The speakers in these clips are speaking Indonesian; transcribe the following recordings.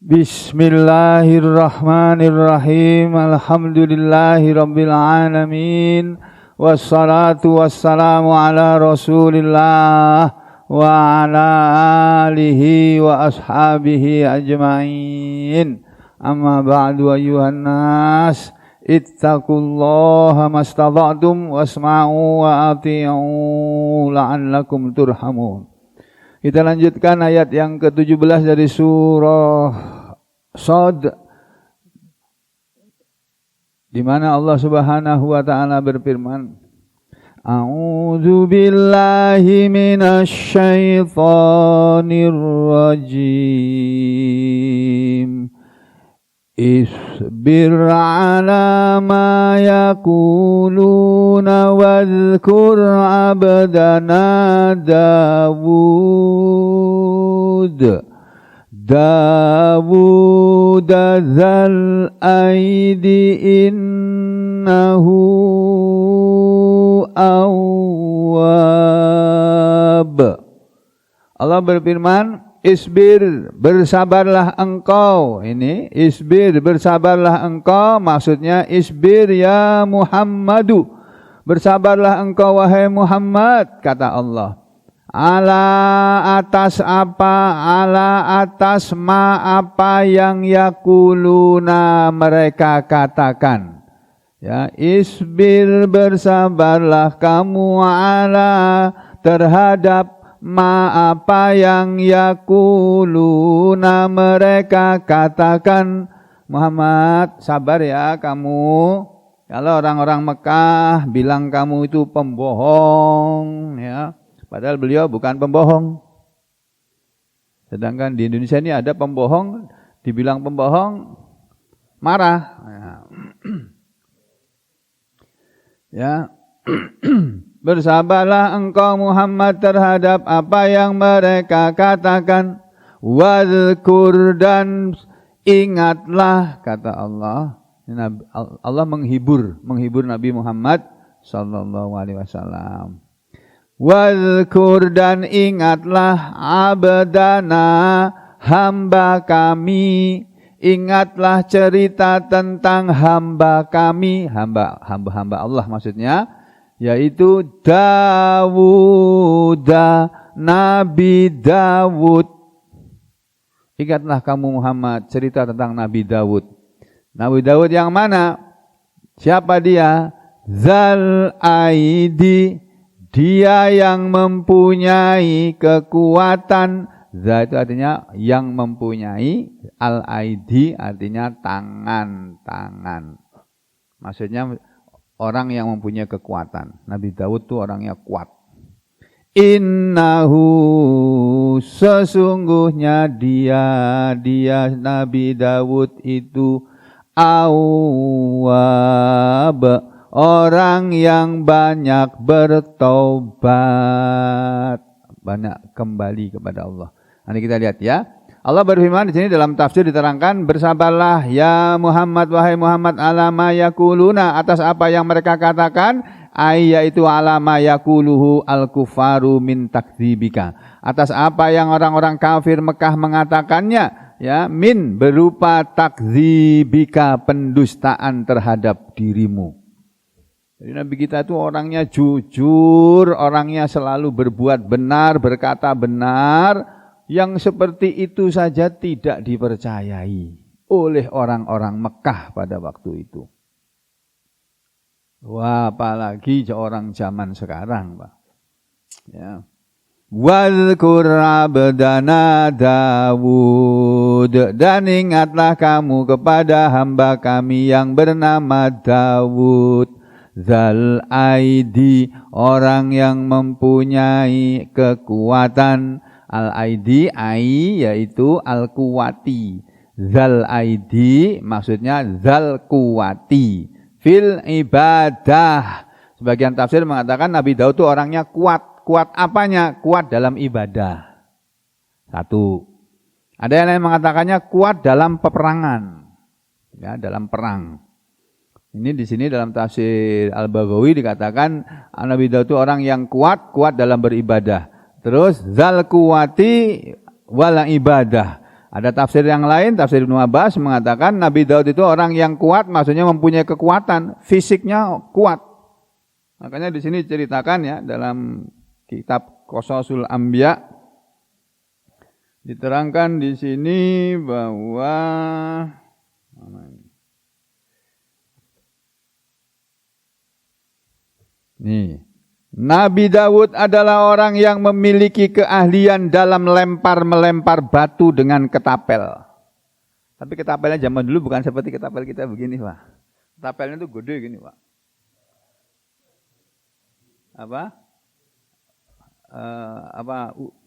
Bismillahirrahmanirrahim. Alhamdulillahirabbil alamin. Wassalatu wassalamu ala Rasulillah wa ala alihi wa ashabihi ajmain. Amma ba'du ayyuhan nas, ittaqullaha mastata'tum wasma'u wa ati'u la'allakum turhamun. Kita lanjutkan ayat yang ke-17 dari surah Shad, di mana Allah Subhanahu wa taala berfirman, A'udzu billahi minasy syaithanir rajim. Isbir ala ma yaquluna wadhkur abdana Dawud dzal aidi innahu awwab. Allah berfirman, Isbir, bersabarlah engkau. Ini isbir, bersabarlah engkau, maksudnya isbir ya Muhammadu, bersabarlah engkau wahai Muhammad, kata Allah. Ala atas apa, ala atas ma apa yang yakuluna mereka katakan. Ya, isbir, bersabarlah kamu ala terhadap ma apa yang yakuluna mereka katakan. Muhammad, sabar ya kamu. Kalau orang-orang Mekah bilang kamu itu pembohong, ya. Padahal beliau bukan pembohong. Sedangkan di Indonesia ini ada pembohong, dibilang pembohong, marah. Ya. Bersabarlah engkau Muhammad terhadap apa yang mereka katakan. Wadhkur, dan ingatlah, kata Allah. Allah menghibur Nabi Muhammad sallallahu alaihi wasallam. Wadhkur, dan ingatlah abdana, hamba kami. Ingatlah cerita tentang hamba kami, hamba Allah maksudnya, yaitu Dawud, Nabi Dawud. Ingatlah kamu Muhammad cerita tentang Nabi Dawud. Nabi Dawud yang mana? Siapa dia? Zal aidi, dia yang mempunyai kekuatan. Za itu artinya yang mempunyai, al-aidi artinya tangan. Maksudnya orang yang mempunyai kekuatan. Nabi Dawud itu orangnya kuat. Innahu, sesungguhnya dia Nabi Dawud itu awwab, orang yang banyak bertaubat, banyak kembali kepada Allah. Nanti kita lihat ya. Allah berfirman di sini dalam tafsir diterangkan, bersabarlah ya Muhammad, wahai Muhammad, alama yakuluna, atas apa yang mereka katakan, yaitu alama yakuluhu al-kufaru min takdzibika, atas apa yang orang-orang kafir Mekah mengatakannya, ya, min berupa takdzibika, pendustaan terhadap dirimu. Jadi Nabi kita itu orangnya jujur, orangnya selalu berbuat benar, berkata benar. Yang seperti itu saja tidak dipercayai oleh orang-orang Mekah pada waktu itu. Wah, apalagi orang zaman sekarang, Pak. Ya. Wadhkur abdana Dawud, dan ingatlah kamu kepada hamba kami yang bernama Dawud. Zal aidi, orang yang mempunyai kekuatan. Al-aidi, yaitu al-kuwati. Zal aidi maksudnya zal kuwati. Fil ibadah. Sebagian tafsir mengatakan Nabi Daud itu orangnya kuat. Kuat apanya? Kuat dalam ibadah. Satu. Ada yang lain mengatakannya kuat dalam peperangan. Ya, dalam perang. Ini di sini dalam tafsir Al-Baghawi dikatakan Nabi Daud itu orang yang kuat dalam beribadah. Terus zal kuwati wala ibadah. Ada tafsir yang lain, tafsir Ibnu Abbas mengatakan Nabi Daud itu orang yang kuat, maksudnya mempunyai kekuatan, fisiknya kuat. Makanya di sini diceritakan ya dalam kitab Qasasul Anbiya diterangkan di sini bahwa Nabi Daud adalah orang yang memiliki keahlian dalam melempar batu dengan ketapel. Tapi ketapelnya zaman dulu bukan seperti ketapel kita begini, Pak. Ketapelnya itu gede gini, Pak.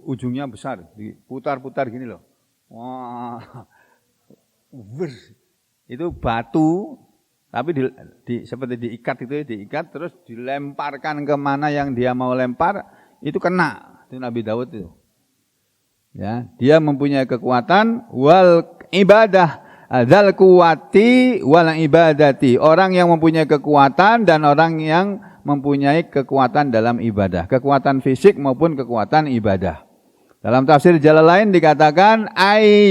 Ujungnya besar, diputar-putar gini loh. Wah. Itu batu. Tapi seperti diikat terus dilemparkan kemana yang dia mau lempar, itu kena. Itu Nabi Daud itu. Ya, dia mempunyai kekuatan wal ibadah, dzal quwati wal ibadati. Orang yang mempunyai kekuatan dan orang yang mempunyai kekuatan dalam ibadah, kekuatan fisik maupun kekuatan ibadah. Dalam tafsir Jalalain dikatakan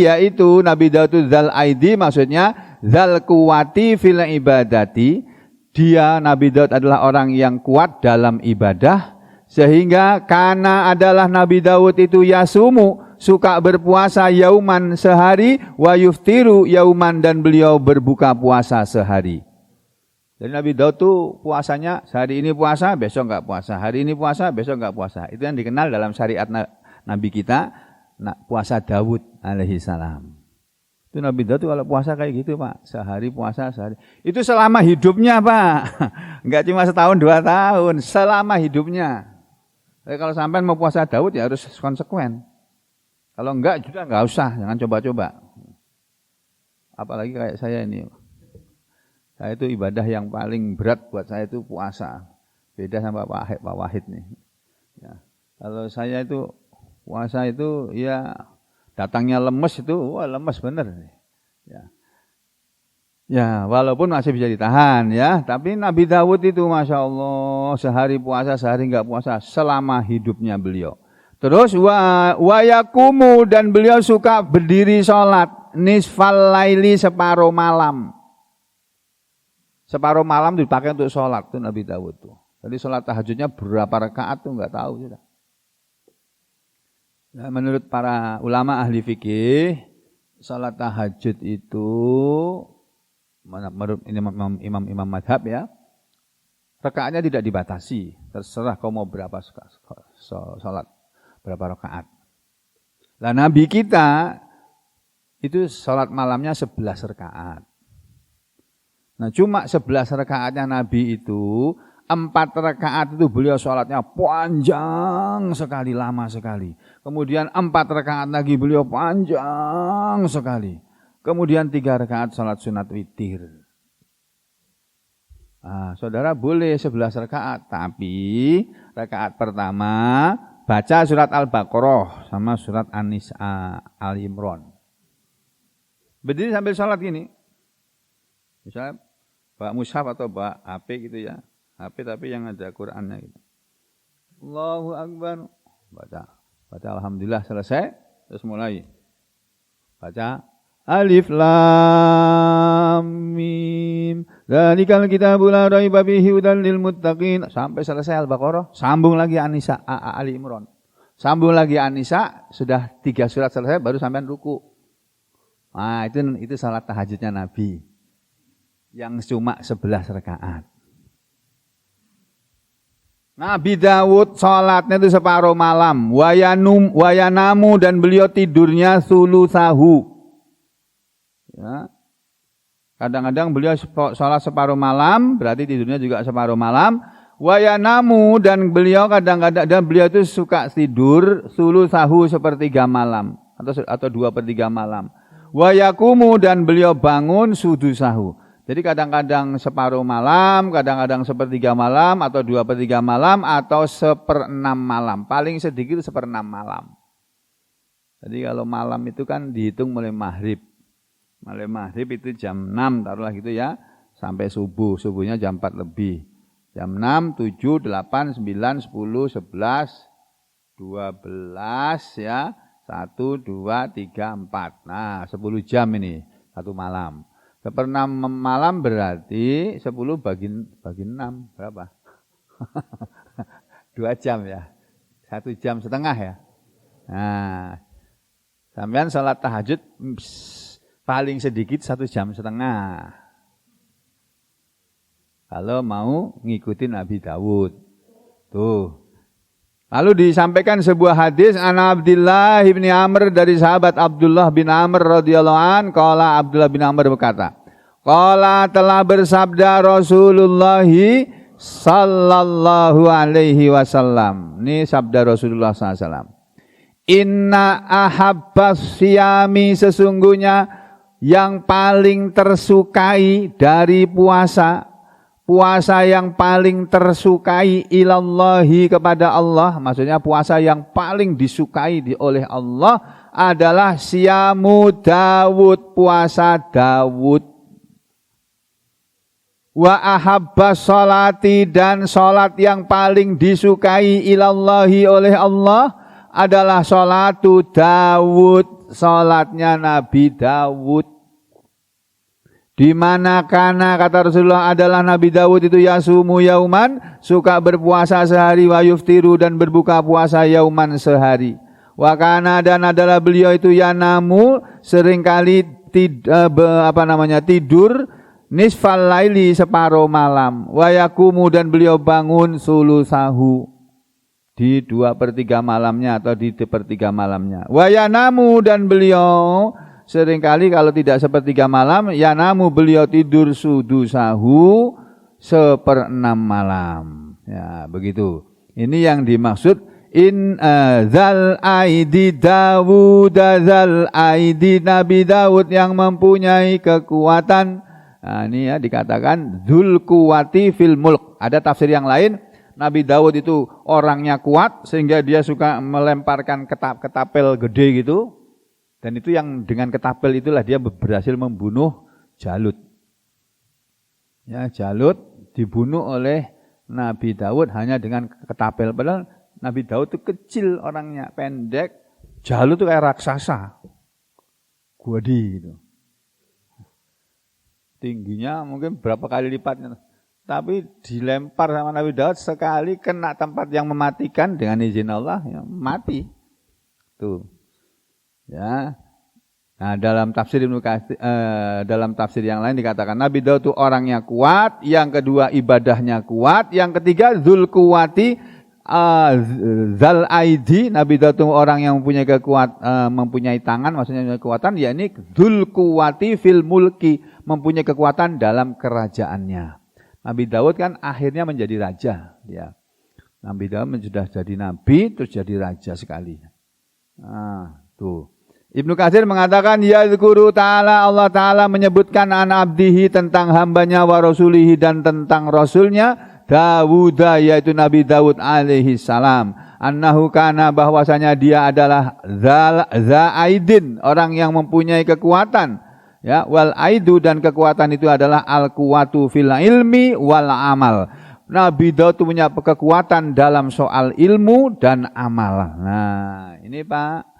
yaitu Nabi Daud itu dzal aidi, maksudnya dzal quwati fil ibadati. Dia Nabi Daud adalah orang yang kuat dalam ibadah, sehingga karena adalah Nabi Daud itu yasumu, suka berpuasa yauman sehari, wa yuftiru yauman, dan beliau berbuka puasa sehari. Jadi Nabi Daud tuh puasanya hari ini puasa, besok enggak puasa, hari ini puasa, besok enggak puasa. Itu yang dikenal dalam syariat Nabi kita, puasa Daud alaihi salam. Itu Nabi Daud kalau puasa kayak gitu, Pak. Sehari puasa sehari. Itu selama hidupnya, Pak. Enggak cuma setahun 2 tahun, selama hidupnya. Jadi kalau sampai mau puasa Daud ya harus konsekuen. Kalau enggak juga enggak usah, jangan coba-coba. Apalagi kayak saya ini. Saya itu ibadah yang paling berat buat saya itu puasa. Beda sama Pak Wahid nih. Ya. Kalau saya itu puasa itu ya datangnya lemes itu, wah lemes bener. Ya, walaupun masih bisa ditahan ya, tapi Nabi Daud itu Masya Allah sehari puasa, sehari enggak puasa selama hidupnya beliau. Terus wa yakumu, dan beliau suka berdiri sholat nisfal laili, separuh malam. Separuh malam dipakai untuk sholat tuh Nabi Daud tuh. Jadi sholat tahajudnya berapa rakaat tuh enggak tahu sudah. Nah, menurut para ulama ahli fikih, salat tahajud itu menurut imam madhab ya, rakaatnya tidak dibatasi, terserah kau mau berapa salat, berapa rakaat. Lah Nabi kita itu salat malamnya 11 rakaat. Nah cuma 11 rakaatnya Nabi itu, 4 rakaat itu beliau sholatnya panjang sekali, lama sekali. Kemudian 4 rakaat lagi beliau panjang sekali. Kemudian 3 rakaat sholat sunat witir. Nah, saudara boleh 11 rakaat, tapi rakaat pertama baca surat Al-Baqarah sama surat Ali Imran. Berdiri sambil sholat gini. Misalnya bawa mushaf atau bawa HP gitu ya. HP tapi yang ada Qur'annya gitu. Allahu Akbar. Baca alhamdulillah selesai, terus mulai. Baca Alif Lam Mim. Dzalikal kitabul la raiba fihi hudan lil muttaqin. Sampai selesai Al-Baqarah, sambung lagi An-Nisa, Ali Imran. Sambung lagi An-Nisa, sudah 3 surat selesai baru sampai ruku. Nah, itu salat tahajudnya Nabi. Yang cuma 11 rakaat. Nabi Daud sholatnya itu separuh malam, wayanamu, dan beliau tidurnya sulusahu. Ya. Kadang-kadang beliau sholat separuh malam, berarti tidurnya juga separuh malam. Wayanamu, dan beliau kadang-kadang, dan beliau itu suka tidur sulusahu, sepertiga malam atau 2/3 malam. Wayakumu, dan beliau bangun sudusahu. Jadi kadang-kadang separuh malam, kadang-kadang 1/3 malam, atau 2/3 malam, atau 1/6 malam. Paling sedikit 1/6 malam. Jadi kalau malam itu kan dihitung mulai maghrib. Mulai maghrib itu jam 6, taruhlah gitu ya, sampai subuh. Subuhnya jam 4 lebih. Jam 6, 7, 8, 9, 10, 11, 12 ya, 1, 2, 3, 4. Nah, 10 jam ini satu malam. 1/6 malam berarti 10 bagi 6 berapa? 2 jam ya. 1 jam setengah ya. Nah, sampean sholat tahajud paling sedikit 1 jam setengah. Kalau mau ngikutin Nabi Dawud. Tuh. Lalu disampaikan sebuah hadis an Abdullah bin Amr dari sahabat Abdullah bin Amr radhiyallahu an, qala Abdullah bin Amr berkata, qala telah bersabda Rasulullah sallallahu alaihi wasallam. Ini sabda Rasulullah sallallahu alaihi wasallam. Inna ahabbas siyami, sesungguhnya yang paling tersukai dari puasa, puasa yang paling tersukai ilallahi kepada Allah, maksudnya puasa yang paling disukai oleh Allah adalah siyamu Dawud, puasa Dawud. Wa ahabbas sholati, dan sholat yang paling disukai ilallahi oleh Allah adalah sholatu Dawud, sholatnya Nabi Dawud. Di mana kana, kata Rasulullah, adalah Nabi Dawud itu yasumu yauman, suka berpuasa sehari, wa yuftiru, dan berbuka puasa yauman sehari. Wa kana, dan adalah beliau itu yanamu, seringkali tidur nisfal laili, separuh malam. Wa yakumu, dan beliau bangun sulusahu, di 2/3 malamnya atau di 1/3 malamnya. Wa yanamu, dan beliau seringkali kalau tidak 1/3 malam, yanamu, beliau tidur sudusahu, 1/6 malam. Ya, begitu. Ini yang dimaksud in zal aidi Dawud, zal aidi Nabi Dawud yang mempunyai kekuatan. Nah, ini ya dikatakan dzul quwati fil mulk. Ada tafsir yang lain, Nabi Dawud itu orangnya kuat sehingga dia suka melemparkan ketapel gede gitu. Dan itu yang dengan ketapel itulah dia berhasil membunuh Jalut. Ya, Jalut dibunuh oleh Nabi Dawud hanya dengan ketapel. Padahal Nabi Dawud itu kecil orangnya, pendek. Jalut itu kayak raksasa. Gwadi gitu. Tingginya mungkin berapa kali lipatnya. Tapi dilempar sama Nabi Dawud sekali kena tempat yang mematikan, dengan izin Allah ya, mati. Tuh. Ya. Nah, dalam tafsir dalam tafsir yang lain dikatakan Nabi Daud itu orangnya kuat, yang kedua ibadahnya kuat, yang ketiga dzul quwati zal aidi, Nabi Daud itu orang yang mempunyai mempunyai tangan, maksudnya kekuatan, yakni dzul quwati fil mulki, mempunyai kekuatan dalam kerajaannya. Nabi Daud kan akhirnya menjadi raja, ya. Nabi Daud sudah jadi nabi terus jadi raja sekali. Nah, tuh. Ibnu Katsir mengatakan yazkuru ta'ala, Allah Ta'ala menyebutkan an abdihi, tentang hambanya, wa rasulihi, dan tentang rasulnya Dawud, yaitu Nabi Dawud alaihi salam, annahu kana, bahwasanya dia adalah za'aidin, orang yang mempunyai kekuatan, ya, wal aidu, dan kekuatan itu adalah al quwatu fil ilmi wal amal. Nabi Daud punya kekuatan dalam soal ilmu dan amal. Nah, ini Pak.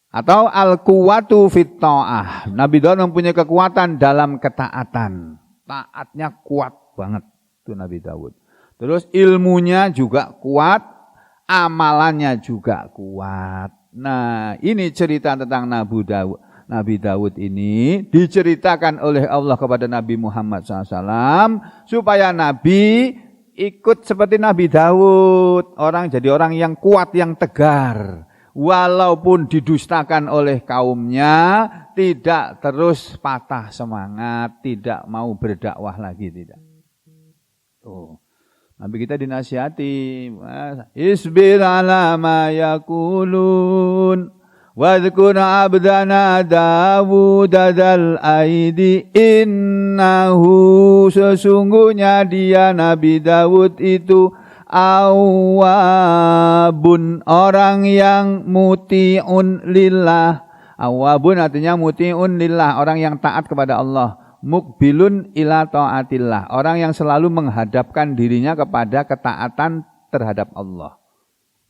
Atau al-quwatu fit ta'ah. Nabi Daud mempunyai kekuatan dalam ketaatan. Taatnya kuat banget itu Nabi Daud. Terus ilmunya juga kuat, amalannya juga kuat. Nah, ini cerita tentang Nabi Daud. Nabi Daud ini diceritakan oleh Allah kepada Nabi Muhammad SAW supaya Nabi ikut seperti Nabi Daud. Jadi orang yang kuat, yang tegar. Walaupun didustakan oleh kaumnya, tidak terus patah semangat, tidak mau berdakwah lagi, tidak. Tuh. Nabi kita dinasihati, isbir ala ma yakulun, wadhkur abdana Dawud dzal aidi, innahu, sesungguhnya dia Nabi Dawud itu awabun, orang yang muti'un lillah. Awabun artinya muti'un lillah, orang yang taat kepada Allah. Mukbilun ila ta'atillah, orang yang selalu menghadapkan dirinya kepada ketaatan terhadap Allah.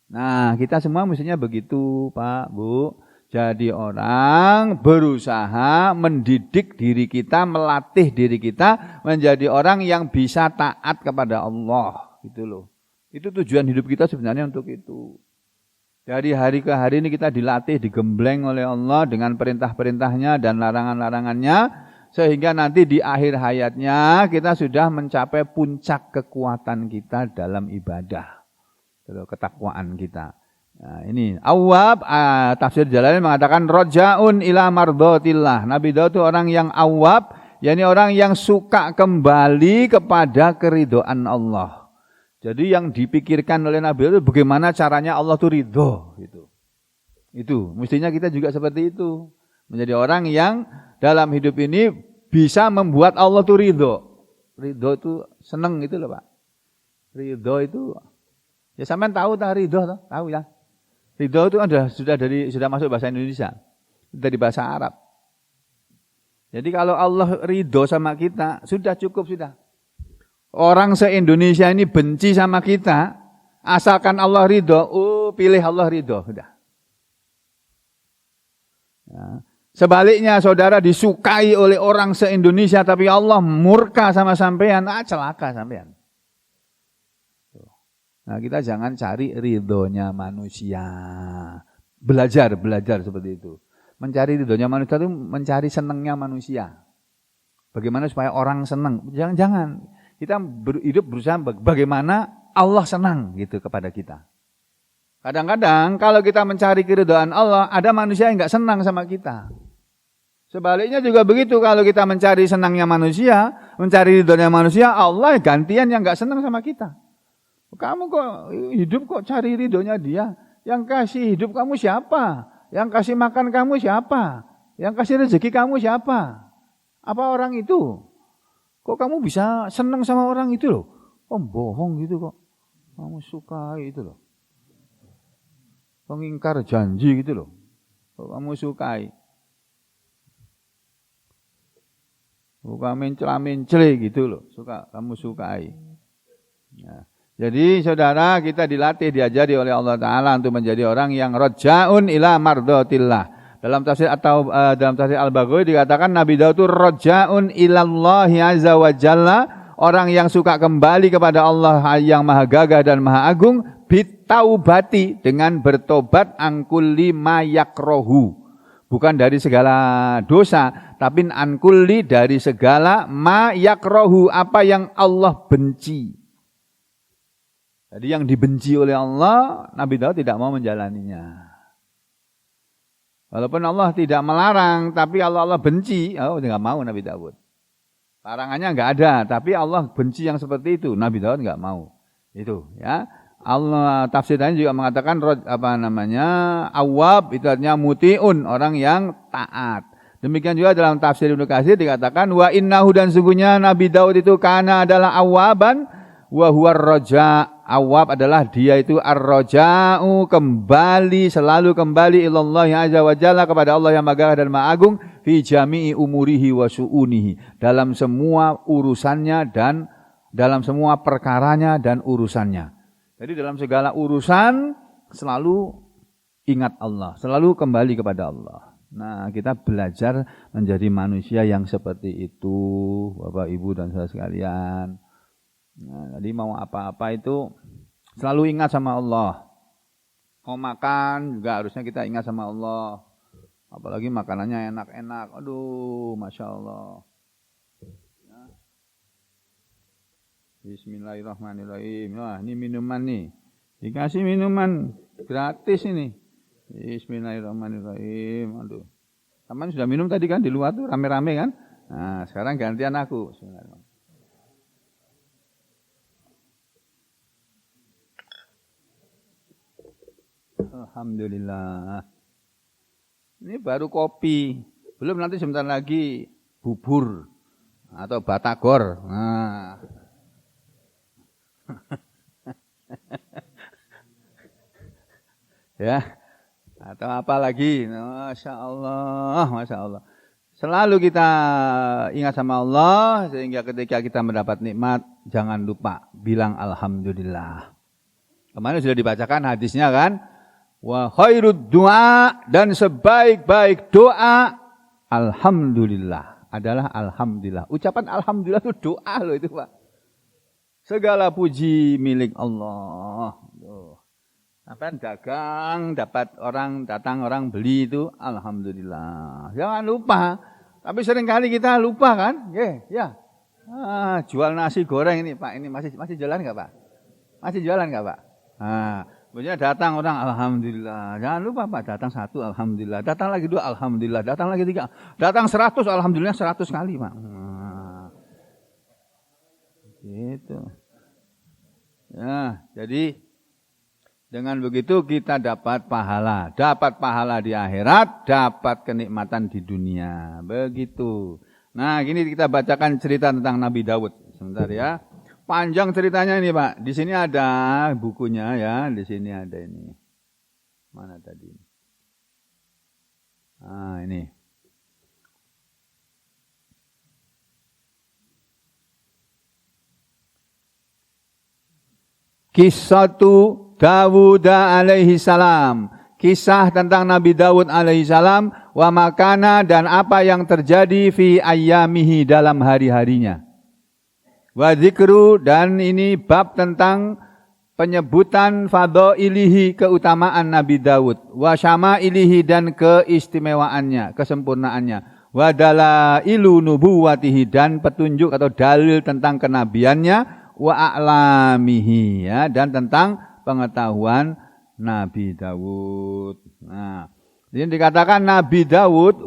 Nah, kita semua mestinya begitu, Pak, Bu. Jadi orang berusaha mendidik diri kita, melatih diri kita menjadi orang yang bisa taat kepada Allah, gitu loh. Itu tujuan hidup kita sebenarnya untuk itu. Dari hari ke hari ini kita dilatih, digembleng oleh Allah dengan perintah-perintahnya dan larangan-larangannya, sehingga nanti di akhir hayatnya kita sudah mencapai puncak kekuatan kita dalam ibadah, ketakwaan kita. Nah, ini awwab, tafsir Jalalain mengatakan rojaun ila mardotillah. Nabi Daud itu orang yang awwab, yakni orang yang suka kembali kepada keridhaan Allah. Jadi yang dipikirkan oleh Nabi Daud itu bagaimana caranya Allah itu ridho, gitu. Itu mestinya kita juga seperti itu, menjadi orang yang dalam hidup ini bisa membuat Allah itu ridho. Ridho itu seneng gitu loh, Pak. Ridho itu ya sampean tahu tak ridho, tahu ya. Ridho itu sudah masuk bahasa Indonesia, dari bahasa Arab. Jadi kalau Allah ridho sama kita, sudah cukup sudah. Orang se-Indonesia ini benci sama kita, asalkan Allah ridho, pilih Allah ridho, sudah. Ya. Sebaliknya saudara disukai oleh orang se-Indonesia, tapi Allah murka sama sampean, celaka sampean. Nah, kita jangan cari ridhonya manusia. Belajar seperti itu. Mencari ridhonya manusia itu mencari senangnya manusia. Bagaimana supaya orang senang? Jangan. Kita hidup berusaha bagaimana Allah senang gitu kepada kita. Kadang-kadang kalau kita mencari keridhaan Allah, ada manusia yang enggak senang sama kita. Sebaliknya juga begitu, kalau kita mencari senangnya manusia, mencari ridhonya manusia, Allah gantian yang enggak senang sama kita. Kamu kok hidup kok cari ridhonya dia? Yang kasih hidup kamu siapa? Yang kasih makan kamu siapa? Yang kasih rezeki kamu siapa? Apa orang itu? Kok kamu bisa senang sama orang itu loh? Oh, bohong gitu kok. Kamu suka itu loh. Pengingkar janji gitu loh. Kok kamu sukai? Suka mencela-mencela gitu loh. Kamu sukai. Nah. Jadi saudara, kita dilatih, diajari oleh Allah Ta'ala untuk menjadi orang yang rojaun ila mardotillah. Dalam tafsir Al-Baghawi dikatakan Nabi Daud itu rojaun ilallahi azza wa jalla, orang yang suka kembali kepada Allah yang maha gagah dan maha agung, bitaubati, dengan bertobat, angkulli ma yakrohu. Bukan dari segala dosa, tapi angkulli dari segala ma yakrohu, apa yang Allah benci. Jadi yang dibenci oleh Allah, Nabi Daud tidak mau menjalaninya. Walaupun Allah tidak melarang, tapi Allah benci, tidak mau Nabi Daud. Larangannya enggak ada, tapi Allah benci yang seperti itu, Nabi Daud enggak mau. Itu ya. Allah tafsirnya juga mengatakan awwab itu artinya mutiun, orang yang taat. Demikian juga dalam tafsir Ibnu Katsir dikatakan wa innahu, dan sungguhnya Nabi Daud itu kana adalah awwaban wa huwa ar-raja. Awwab adalah dia itu ar-raja'u, kembali, selalu kembali ilallahi azza wa jalla, kepada Allah yang maha dan maha agung, fi jami'i umurihi wa su'unihi, dalam semua urusannya dan dalam semua perkaranya dan urusannya. Jadi dalam segala urusan selalu ingat Allah, selalu kembali kepada Allah. Nah, kita belajar menjadi manusia yang seperti itu, Bapak, Ibu dan saudara sekalian. Nah, jadi mau apa-apa itu selalu ingat sama Allah. Mau makan juga harusnya kita ingat sama Allah. Apalagi makanannya enak-enak. Aduh, Masya Allah. Bismillahirrahmanirrahim. Wah, ini minuman nih. Dikasih minuman gratis ini. Bismillahirrahmanirrahim. Aduh. Teman sudah minum tadi kan di luar tuh rame-rame kan? Nah, sekarang gantian aku. Bismillahirrahmanirrahim. Alhamdulillah. Ini baru kopi. Belum, nanti sebentar lagi bubur atau batagor. Nah. Ya. Atau apa lagi? Masya Allah, Masya Allah. Selalu kita ingat sama Allah, sehingga ketika kita mendapat nikmat, jangan lupa bilang Alhamdulillah. Kemarin sudah dibacakan hadisnya kan. Wa khairud du'a, dan sebaik-baik doa alhamdulillah adalah alhamdulillah. Ucapan alhamdulillah itu doa loh itu Pak. Segala puji milik Allah. Sampai dagang, dapat orang datang, orang beli itu alhamdulillah. Jangan lupa. Tapi seringkali kita lupa kan? Ya. Jual nasi goreng ini Pak, ini masih jualan enggak Pak? Masih jualan enggak Pak? Maksudnya datang orang alhamdulillah. Jangan lupa Pak, datang 1 alhamdulillah, datang lagi 2 alhamdulillah, datang lagi 3, datang 100 alhamdulillah 100 kali Pak. Gitu. Ya, jadi dengan begitu kita dapat pahala di akhirat, dapat kenikmatan di dunia. Begitu. Nah, gini kita bacakan cerita tentang Nabi Daud. Sebentar ya. Panjang ceritanya ini Pak. Di sini ada bukunya ya. Di sini ada ini. Mana tadi? Ini. Qissatu Dawud alaihi salam. Kisah tentang Nabi Daud alaihi salam. Wa makana, dan apa yang terjadi fi ayyamihi, dalam hari-harinya. Wa dzikru, dan ini bab tentang penyebutan fadhailihi, keutamaan Nabi Daud. Wa syama'ilihi, dan keistimewaannya, kesempurnaannya. Wa dalailu nubuwatihi, dan petunjuk atau dalil tentang kenabiannya. Wa a'lamihi, ya, dan tentang pengetahuan Nabi Daud. Nah, ini dikatakan Nabi Daud,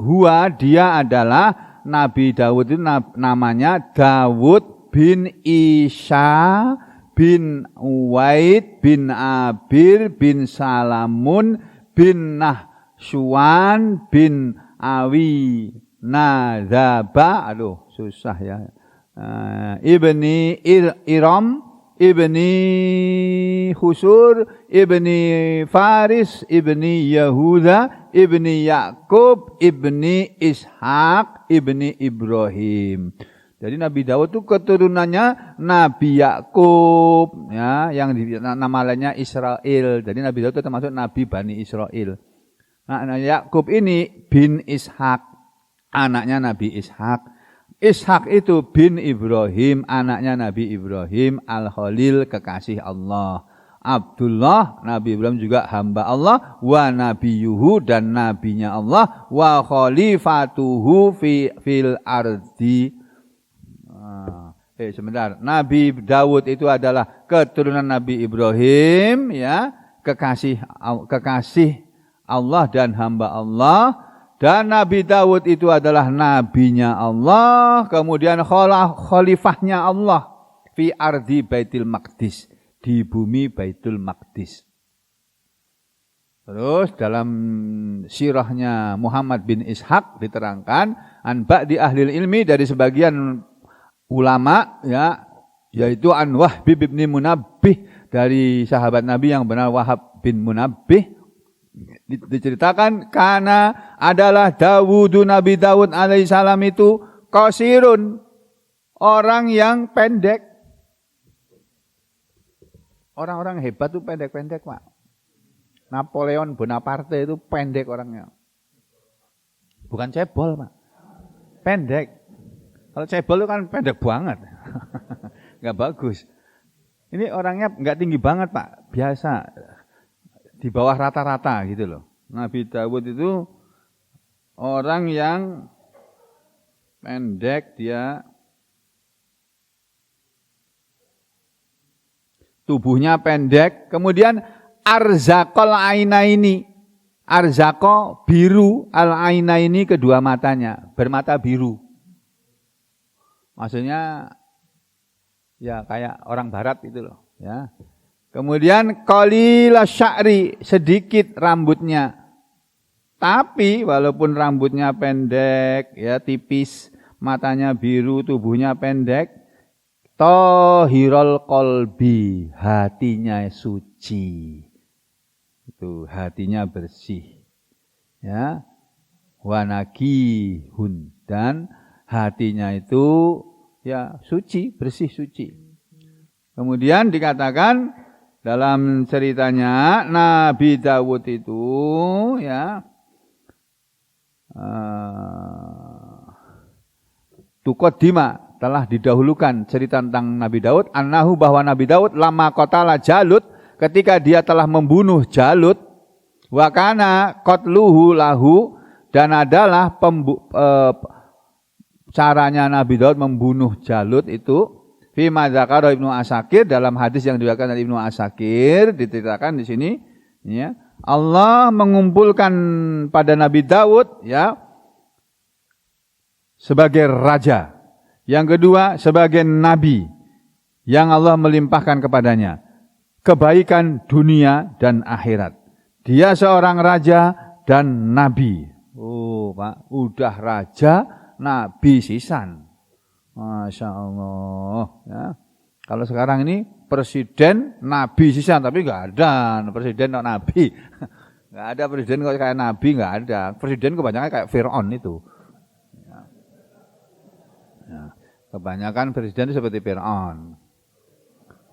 dia adalah Nabi Daud itu namanya Daud bin Isha bin Uwaid bin Abir bin Salamun bin Nahshuan bin Awi Nadzaba, susah ya, ibni Iram ibni Husur ibni Faris ibni Yahuda ibni Yakub ibni Ishaq ibni Ibrahim. Jadi Nabi Daud itu keturunannya Nabi Yakub, ya, yang nama lainnya Israel. Jadi Nabi Daud itu termasuk Nabi Bani Israel. Nah, Yakub ini bin Ishak, anaknya Nabi Ishak. Ishak itu bin Ibrahim, anaknya Nabi Ibrahim Al-Khalil, kekasih Allah. Abdullah, Nabi Ibrahim juga hamba Allah, wa nabiyuhu, dan nabinya Allah, wa khalifatuhu fil ardi. Sebentar. Nabi Daud itu adalah keturunan Nabi Ibrahim, ya, kekasih Allah dan hamba Allah. Dan Nabi Daud itu adalah nabinya Allah, kemudian khalifahnya Allah fi ardi Baitul Maqdis, di bumi Baitul Maqdis. Terus dalam sirahnya Muhammad bin Ishaq diterangkan an ba'di ahli ilmi, dari sebagian ulama, ya, yaitu an Wahb bin Munabbih, dari sahabat Nabi yang benar Wahab bin Munabbih, diceritakan karena adalah Nabi Daud alaihissalam itu qasirun, orang yang pendek. Orang-orang hebat itu pendek-pendek Pak. Napoleon Bonaparte itu pendek orangnya. Bukan cebol Pak. Pendek. Kalau cebol itu kan pendek banget. Enggak bagus. Ini orangnya enggak tinggi banget Pak. Biasa. Di bawah rata-rata gitu loh. Nabi Daud itu orang yang pendek, dia tubuhnya pendek, kemudian arzaqal ainaini. Arzaqo biru, al ainaini kedua matanya, bermata biru. Maksudnya ya kayak orang barat itu loh, ya. Kemudian qalila sya'ri, sedikit rambutnya. Tapi walaupun rambutnya pendek, ya tipis, matanya biru, tubuhnya pendek, tahirul qalbi, hatinya suci. Itu hatinya bersih. Ya. Wanakihun, dan hatinya itu ya suci, bersih suci. Kemudian dikatakan Dalam ceritanya Nabi Daud itu ya tuqaddima telah didahulukan cerita tentang Nabi Daud, annahu bahwa Nabi Daud lama qatala Jalut, ketika dia telah membunuh Jalut, wa kana qatluhu lahu, dan adalah caranya Nabi Daud membunuh Jalut itu fi madzakara Ibnu Asakir, dalam hadis yang diriwayatkan dari Ibnu Asakir diceritakan di sini ya, Allah mengumpulkan pada Nabi Daud ya sebagai raja, yang kedua sebagai nabi yang Allah melimpahkan kepadanya kebaikan dunia dan akhirat. Dia seorang raja dan nabi. Oh, Pak, udah raja, nabi sisan. Masya Allah ya. Kalau sekarang ini presiden nabi sisan, tapi nggak ada presiden kok nabi. Nggak ada presiden kok kayak nabi, nggak ada. Presiden kebanyakan kayak Fir'aun itu ya. Kebanyakan presiden itu seperti Fir'aun.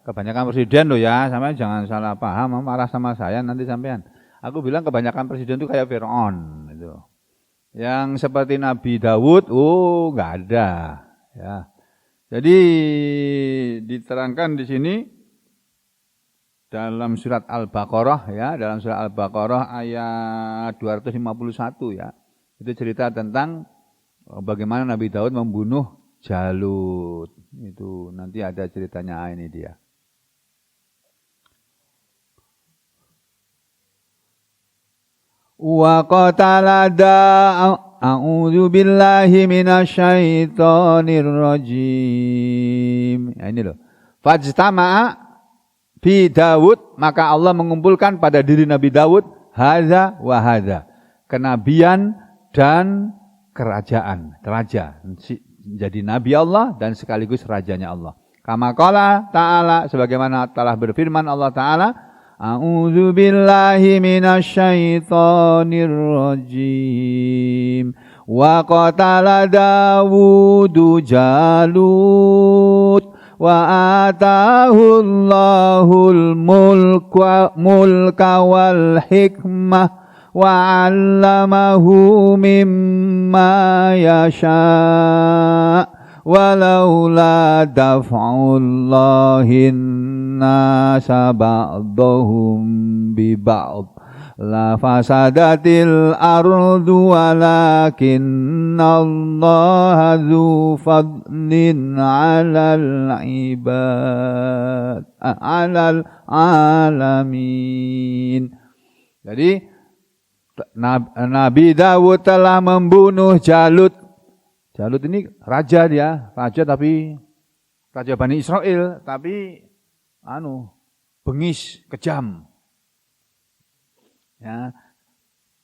Kebanyakan presiden loh ya, sampean jangan salah paham, marah sama saya nanti sampean. Aku bilang kebanyakan presiden itu kayak Fir'aun itu. Yang seperti Nabi Daud, nggak ada. Ya, jadi diterangkan di sini dalam surat Al-Baqarah ya, dalam surat Al-Baqarah ayat 251 ya. Itu cerita tentang bagaimana Nabi Daud membunuh Jalut. Itu nanti ada ceritanya, ini dia. Wa qatala a'udzu billahi minasyaitonir rajim. Ya, ini loh. Fajtama'a fi Daud, maka Allah mengumpulkan pada diri Nabi Daud hadza wa hadza, kenabian dan kerajaan, raja. Jadi nabi Allah dan sekaligus rajanya Allah. Kama qala ta'ala, sebagaimana telah berfirman Allah Ta'ala, a'udzu billahi minasyaitonir rajim. Wa qatala Dawudu Jalut wa atahu Allahul mulka wal hikmah wa 'allamahu mimma yasha' walaula daf'ullahin nasa ba'dahum bi ba'd la fasadatil ardu walakinallaha dzu fadlin 'alal ibad 'alal alamin. Jadi Nabi Dawud telah membunuh Jalut. Jalut ini raja, dia raja, tapi raja Bani Israel, tapi bengis, kejam. Ya,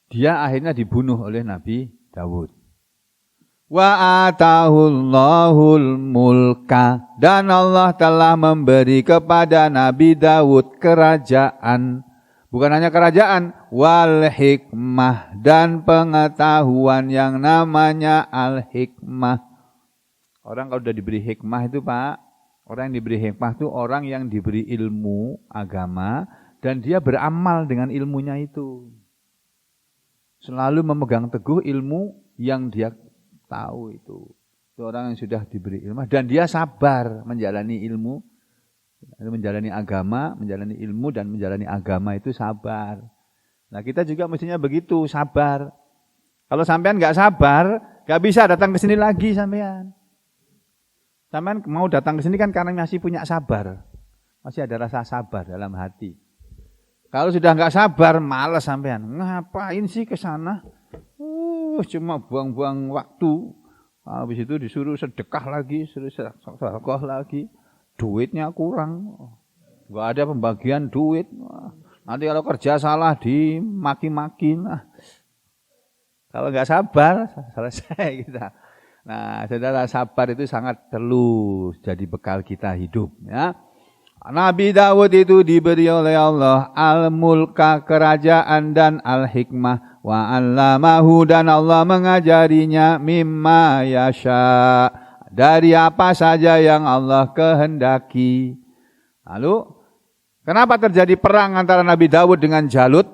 dia akhirnya dibunuh oleh Nabi Dawud. Wa atahullahul mulka, dan Allah telah memberi kepada Nabi Dawud kerajaan. Bukan hanya kerajaan, wal hikmah, dan pengetahuan yang namanya al-hikmah. Orang kalau sudah diberi hikmah itu, Pak, orang yang diberi hikmah itu orang yang diberi ilmu agama dan dia beramal dengan ilmunya itu. Selalu memegang teguh ilmu yang dia tahu itu. Itu orang yang sudah diberi ilmu dan dia sabar menjalani ilmu, menjalani agama, menjalani ilmu dan menjalani agama itu sabar. Nah, kita juga mestinya begitu, sabar. Kalau sampean nggak sabar, nggak bisa datang ke sini lagi sampean. Sampean mau datang ke sini kan karena masih punya sabar. Masih ada rasa sabar dalam hati. Kalau sudah nggak sabar, malas sampean. Ngapain sih ke sana? Cuma buang-buang waktu. Habis itu disuruh sedekah lagi, suruh sedekah lagi. Duitnya kurang, nggak ada pembagian duit. Nanti kalau kerja salah dimaki-maki. Kalau nggak sabar, selesai kita. Nah, saudara, sabar itu sangat perlu jadi bekal kita hidup. Ya. Nabi Dawud itu diberi oleh Allah al-mulka, kerajaan, dan al-hikmah. Wa 'allamahu, dan Allah mengajarinya mimma yasha', dari apa saja yang Allah kehendaki. Lalu Kenapa terjadi perang antara Nabi Dawud dengan Jalut?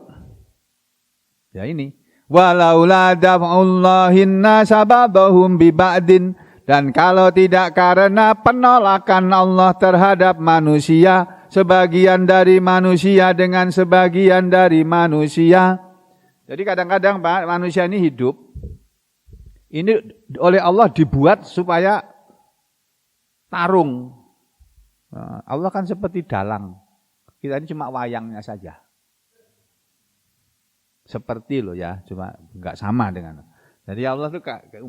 Ya ini. Walaula daf'ullahin nasa ba'dahum bi ba'din. Dan kalau tidak karena penolakan Allah terhadap manusia, sebagian dari manusia dengan sebagian dari manusia. Jadi kadang-kadang Pak, manusia ini hidup, ini oleh Allah dibuat supaya tarung. Allah kan seperti dalang. Kita ini cuma wayangnya saja. Seperti loh ya, cuma enggak sama dengan. Jadi Allah itu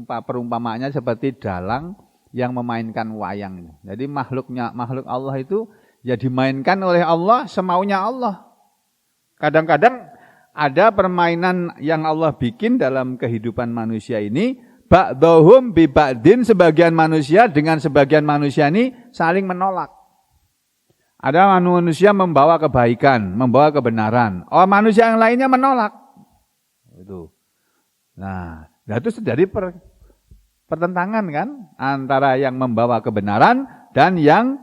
perumpamaannya seperti dalang yang memainkan wayang. Jadi makhluk Allah itu ya dimainkan oleh Allah semaunya Allah. Kadang-kadang ada permainan yang Allah bikin dalam kehidupan manusia ini, ba'dhum bi ba'din, sebagian manusia dengan sebagian manusia ini saling menolak. Ada manusia membawa kebaikan, membawa kebenaran. Oh, manusia yang lainnya menolak. Itu. Nah, itu terjadi pertentangan kan antara yang membawa kebenaran dan yang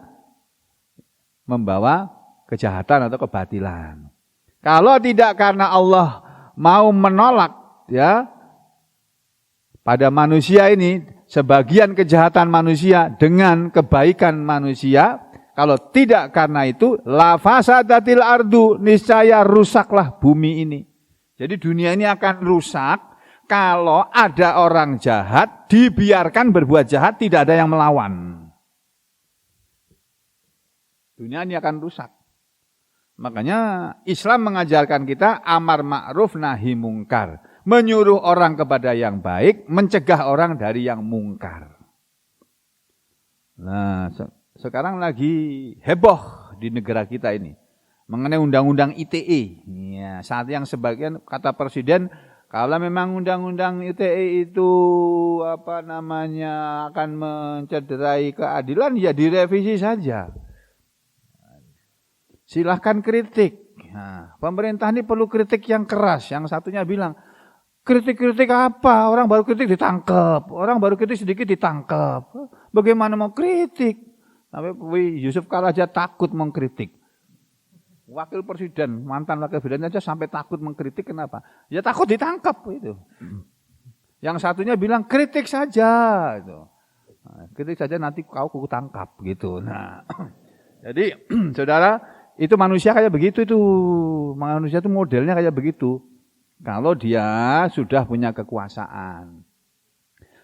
membawa kejahatan atau kebatilan. Kalau tidak karena Allah mau menolak ya pada manusia ini sebagian kejahatan manusia dengan kebaikan manusia, kalau tidak karena itu la fasadatil ardu, niscaya rusaklah bumi ini. Jadi dunia ini akan rusak kalau ada orang jahat dibiarkan berbuat jahat, tidak ada yang melawan. Dunia ini akan rusak. Makanya Islam mengajarkan kita amar ma'ruf nahi mungkar. Menyuruh orang kepada yang baik, mencegah orang dari yang mungkar. Nah, sekarang lagi heboh di negara kita ini mengenai undang-undang ITE. Ya, saat yang sebagian kata Presiden, kalau memang undang-undang ITE itu akan mencederai keadilan, ya direvisi saja. Silahkan kritik. Nah, pemerintah ini perlu kritik yang keras. Yang satunya bilang, kritik-kritik apa? Orang baru kritik ditangkap. Orang baru kritik sedikit ditangkap. Bagaimana mau kritik? Sampai Yusuf Kala aja takut mengkritik. Wakil Presiden, mantan Wakil Presiden aja sampai takut mengkritik. Kenapa? Ya takut ditangkap. Itu. Yang satunya bilang, kritik saja. Gitu. Nah, kritik saja nanti kau tangkap. Gitu. Nah, jadi saudara, itu manusia kayak begitu itu. Manusia itu modelnya kayak begitu. Kalau dia sudah punya kekuasaan.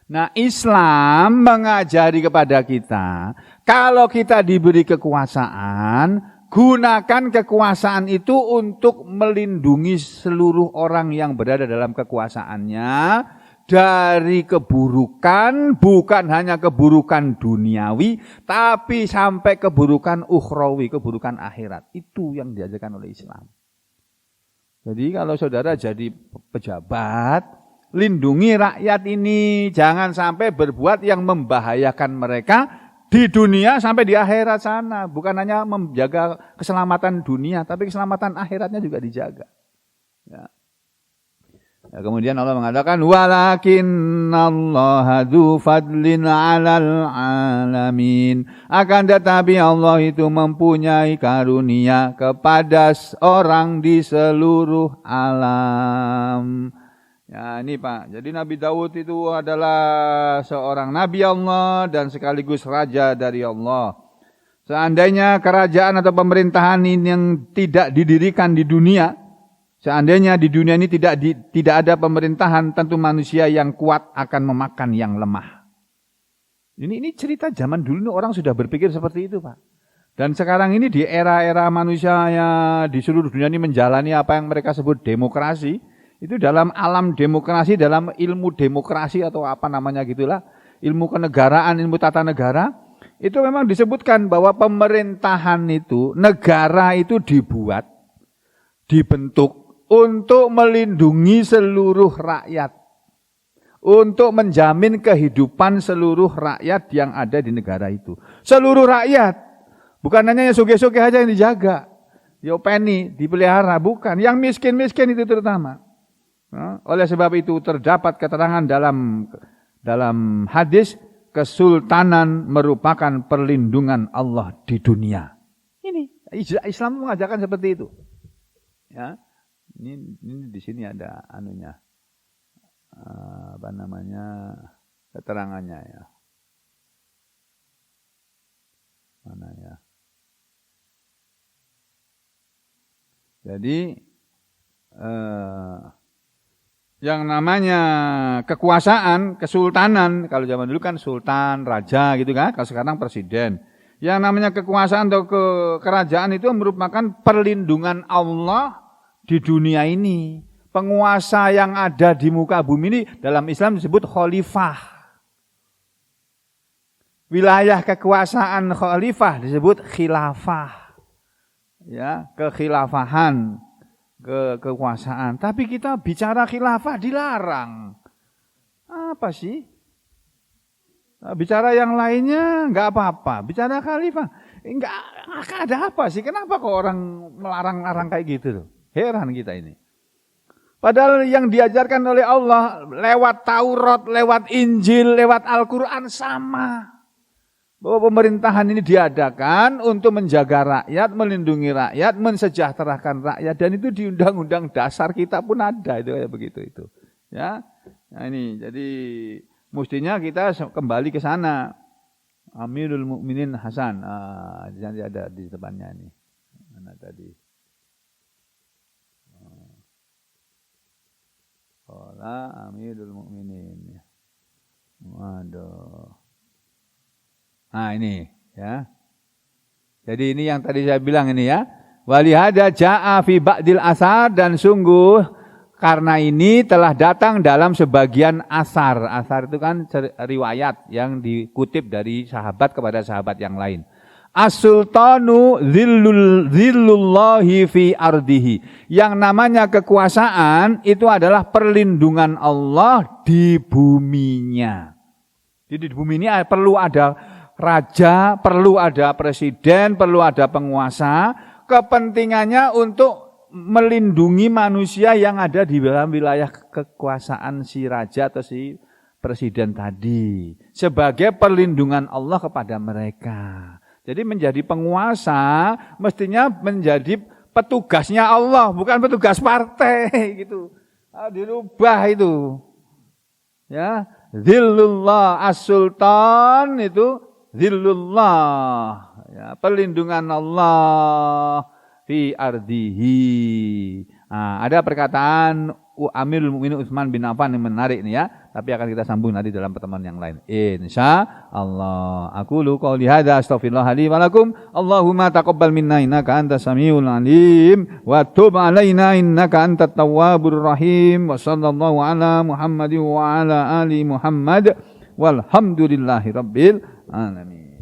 Nah, Islam mengajari kepada kita, kalau kita diberi kekuasaan, gunakan kekuasaan itu untuk melindungi seluruh orang yang berada dalam kekuasaannya dari keburukan, bukan hanya keburukan duniawi, tapi sampai keburukan ukhrawi, keburukan akhirat. Itu yang diajarkan oleh Islam. Jadi kalau saudara jadi pejabat, lindungi rakyat ini, jangan sampai berbuat yang membahayakan mereka di dunia sampai di akhirat sana. Bukan hanya menjaga keselamatan dunia, tapi keselamatan akhiratnya juga dijaga. Ya. Ya, kemudian Allah mengatakan walakinnallaha dzu fadlin 'alal 'alamin. Akan tetapi Allah itu mempunyai karunia kepada orang di seluruh alam. Ya, ini Pak. Jadi Nabi Daud itu adalah seorang nabi Allah dan sekaligus raja dari Allah. Seandainya kerajaan atau pemerintahan ini yang tidak didirikan di dunia, seandainya di dunia ini tidak ada pemerintahan, tentu manusia yang kuat akan memakan yang lemah. Ini cerita zaman dulu orang sudah berpikir seperti itu, Pak. Dan sekarang ini di era-era manusia yang di seluruh dunia ini menjalani apa yang mereka sebut demokrasi, itu dalam alam demokrasi, dalam ilmu demokrasi atau apa namanya gitulah, ilmu kenegaraan, ilmu tata negara, itu memang disebutkan bahwa pemerintahan itu, negara itu dibentuk untuk melindungi seluruh rakyat, untuk menjamin kehidupan seluruh rakyat yang ada di negara itu. Seluruh rakyat, bukan hanya yang sugih-sugih aja yang dijaga, yo penny dipelihara, bukan. Yang miskin-miskin itu terutama. Oleh sebab itu terdapat keterangan dalam hadis, kesultanan merupakan perlindungan Allah di dunia. Islam mengajarkan seperti itu. Ya. Ini di sini ada anunya. Keterangannya ya. Mana ya? Jadi yang namanya kekuasaan, kesultanan, kalau zaman dulu kan sultan, raja gitu kan, kalau sekarang presiden. Yang namanya kekuasaan atau kerajaan itu merupakan perlindungan Allah di dunia ini. Penguasa yang ada di muka bumi ini dalam Islam disebut khalifah. Wilayah kekuasaan khalifah disebut khilafah. Ya, kekhilafahan. Kekuasaan. Tapi kita bicara khilafah dilarang. Apa sih? Bicara yang lainnya enggak apa-apa. Bicara khalifah enggak ada apa sih? Kenapa kok orang melarang-larang kayak gitu loh? Heran kita ini. Padahal yang diajarkan oleh Allah lewat Taurat, lewat Injil, lewat Al-Qur'an sama. Bahwa pemerintahan ini diadakan untuk menjaga rakyat, melindungi rakyat, mensejahterakan rakyat, dan itu di undang-undang dasar kita pun ada itu kayak begitu itu. Ya. Nah ini jadi mestinya kita kembali ke sana. Amirul Mukminin Hasan. Nanti ada di depannya ini. Mana tadi? Qala Amirul Mukminin. Waduh. Nah ini ya. Jadi ini yang tadi saya bilang ini ya. Walihada ja'a fi ba'dil asar, dan sungguh karena ini telah datang dalam sebagian asar. Asar itu kan riwayat yang dikutip dari sahabat kepada sahabat yang lain. As-sultanu zillullahi fi ardihi. Yang namanya kekuasaan itu adalah perlindungan Allah di buminya. Jadi di bumi ini perlu ada raja, perlu ada presiden, perlu ada penguasa, kepentingannya untuk melindungi manusia yang ada di dalam wilayah kekuasaan si raja atau si presiden tadi, sebagai perlindungan Allah kepada mereka. Jadi menjadi penguasa mestinya menjadi petugasnya Allah, bukan petugas partai gitu. Dirubah itu. Ya, zillullah as-sultan itu zillullah, ya, perlindungan Allah fi ardihi. Ada perkataan Amirul Mukminin Utsman bin Affan yang menarik nih ya, tapi akan kita sambung nanti dalam pertemuan yang lain. Insyaallah. Aqulu qouli hadza astaghfirullah li wa lakum. Allahumma taqabbal minna innaka antas samiul alim wa tub alaina innaka antat tawwabur rahim. Wa sallallahu ala Muhammadin wa ala ali Muhammad walhamdulillahi rabbil alamin.